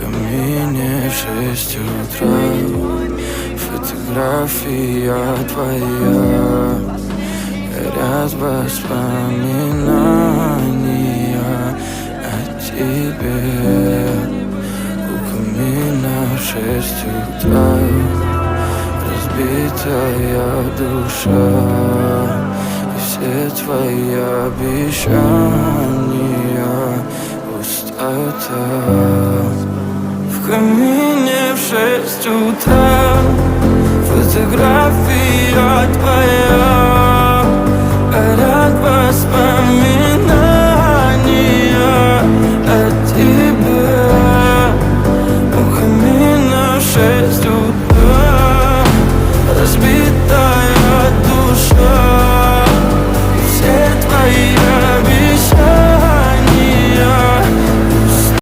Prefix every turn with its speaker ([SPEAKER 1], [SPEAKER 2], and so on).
[SPEAKER 1] камине 6 утра. Фотография твоя, горят воспоминания о тебе. У камина 6 утра, разбитая душа, и все твои обещания пустота. В камине в 6 утра, фотография твоя,